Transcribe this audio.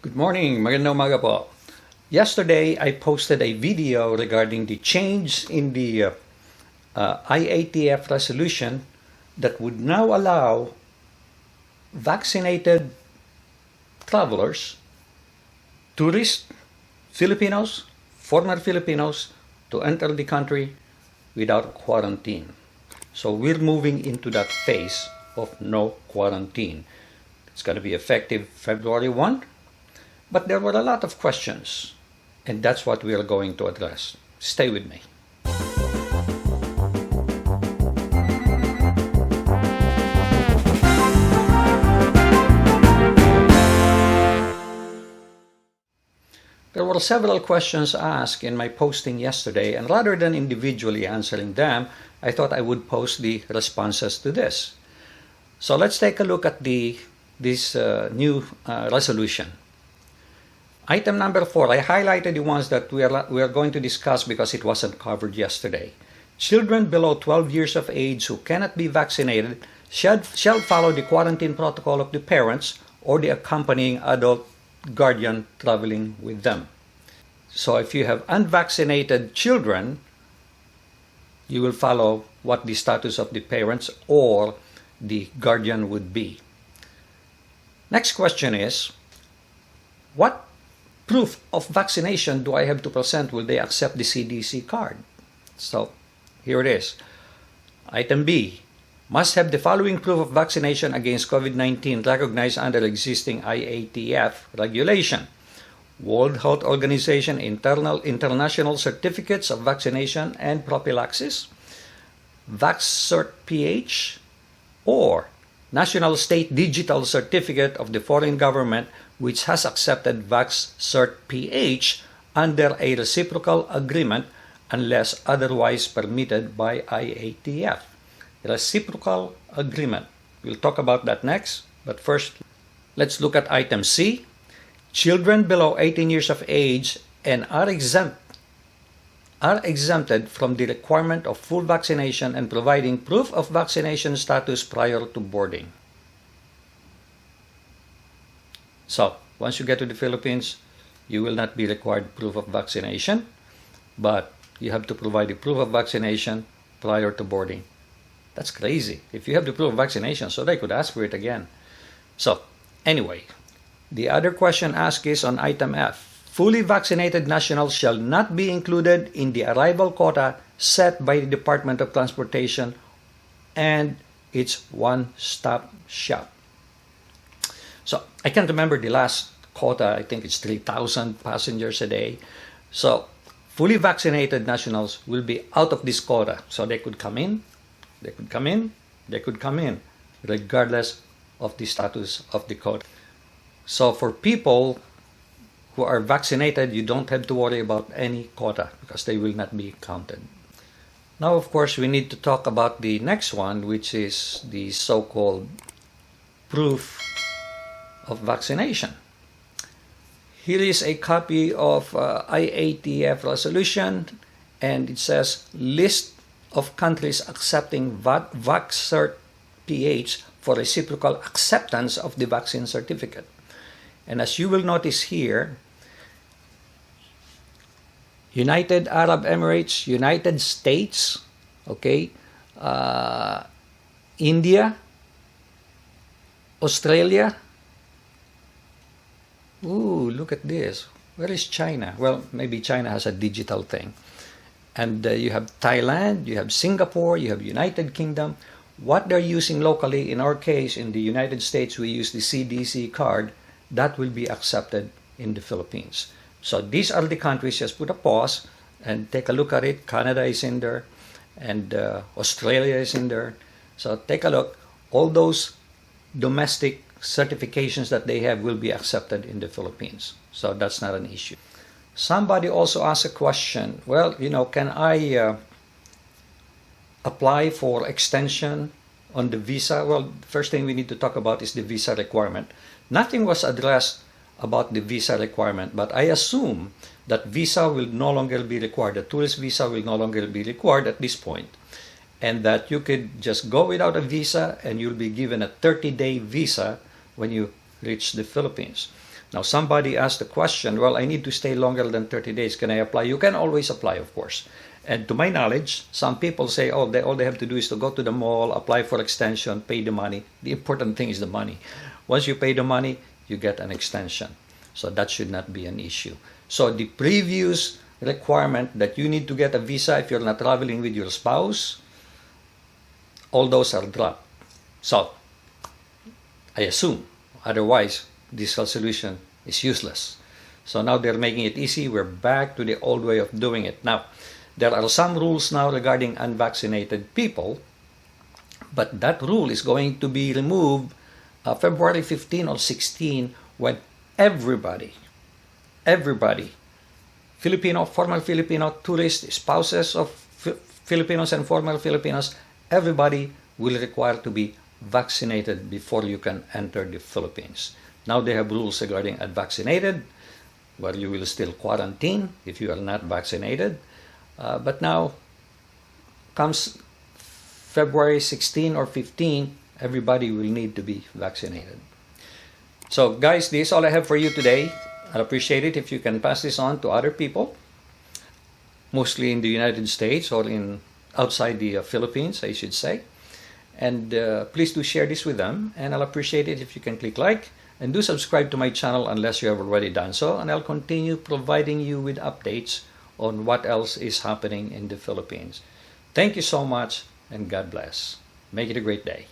Good morning, magandang umaga po. Yesterday, I posted a video regarding the change in the IATF resolution that would now allow vaccinated travelers, tourists, Filipinos, former Filipinos, to enter the country without quarantine. So we're moving into that phase of no quarantine. It's going to be effective February 1. But there were a lot of questions, and that's what we are going to address. Stay with me. There were several questions asked in my posting yesterday, and rather than individually answering them, I thought I would post the responses to this. So let's take a look at this new resolution. Item number 4, I highlighted the ones that we are going to discuss because it wasn't covered yesterday. Children below 12 years of age who cannot be vaccinated shall follow the quarantine protocol of the parents or the accompanying adult guardian traveling with them. So if you have unvaccinated children, you will follow what the status of the parents or the guardian would be. Next question is, what proof of vaccination do I have to present? Will they accept the CDC card? So here it is. Item B, must have the following proof of vaccination against COVID-19 recognized under existing IATF regulation. World Health Organization international certificates of vaccination and prophylaxis, VaxCert-PH, or National State Digital Certificate of the foreign government which has accepted VaxCert-PH under a reciprocal agreement unless otherwise permitted by IATF. Reciprocal agreement. We'll talk about that next, but first, let's look at item C. Children below 18 years of age and are exempted from the requirement of full vaccination and providing proof of vaccination status prior to boarding. So, once you get to the Philippines, you will not be required proof of vaccination, but you have to provide the proof of vaccination prior to boarding. That's crazy. If you have the proof of vaccination, so they could ask for it again. So, anyway, the other question asked is on item F. Fully vaccinated nationals shall not be included in the arrival quota set by the Department of Transportation and its one-stop shop. So I can't remember the last quota. I think it's 3,000 passengers a day. So fully vaccinated nationals will be out of this quota. So they could come in, they could come in, they could come in, regardless of the status of the quota. So for people who are vaccinated, you don't have to worry about any quota because they will not be counted. Now, of course, we need to talk about the next one, which is the so-called proof of vaccination. Here is a copy of IATF resolution, and it says list of countries accepting VaxCert-PH for reciprocal acceptance of the vaccine certificate. And as you will notice here, United Arab Emirates, United States, okay, India, Australia. Ooh, look at this. Where is China? Well, maybe China has a digital thing. And you have Thailand, you have Singapore, you have United Kingdom. What they're using locally, in our case, in the United States, we use the CDC card. That will be accepted in the Philippines. So these are the countries. Just put a pause and take a look at it. Canada is in there, and Australia is in there. So take a look. All those domestic certifications that they have will be accepted in the Philippines. So that's not an issue. Somebody also asked a question. Well, can I apply for extension on the visa? Well, the first thing we need to talk about is the visa requirement. Nothing was addressed about the visa requirement, but I assume that visa will no longer be required. The tourist visa will no longer be required at this point, and that you could just go without a visa and you'll be given a 30-day visa when you reach the Philippines. Now, somebody asked the question, well, I need to stay longer than 30 days. Can I apply? You can always apply, of course. And to my knowledge, some people say, oh, all they have to do is to go to the mall, apply for extension, pay the money. The important thing is the money. Once you pay the money, you get an extension. So that should not be an issue. So the previous requirement that you need to get a visa if you're not traveling with your spouse, all those are dropped. So I assume, otherwise this resolution is useless. So now they're making it easy. We're back to the old way of doing it. Now, there are some rules now regarding unvaccinated people, but that rule is going to be removed February 15 or 16 when everybody, Filipino, former Filipino, tourists, spouses of Filipinos and former Filipinos, everybody will require to be vaccinated before you can enter the Philippines. Now they have rules regarding unvaccinated, where you will still quarantine if you are not vaccinated. But now comes February 16 or 15, everybody will need to be vaccinated. So guys, this is all I have for you today. I'd appreciate it if you can pass this on to other people, mostly in the United States or outside the Philippines, I should say. And please do share this with them, and I'll appreciate it if you can click like and do subscribe to my channel unless you have already done so, and I'll continue providing you with updates on what else is happening in the Philippines. Thank you so much, and God bless. Make it a great day.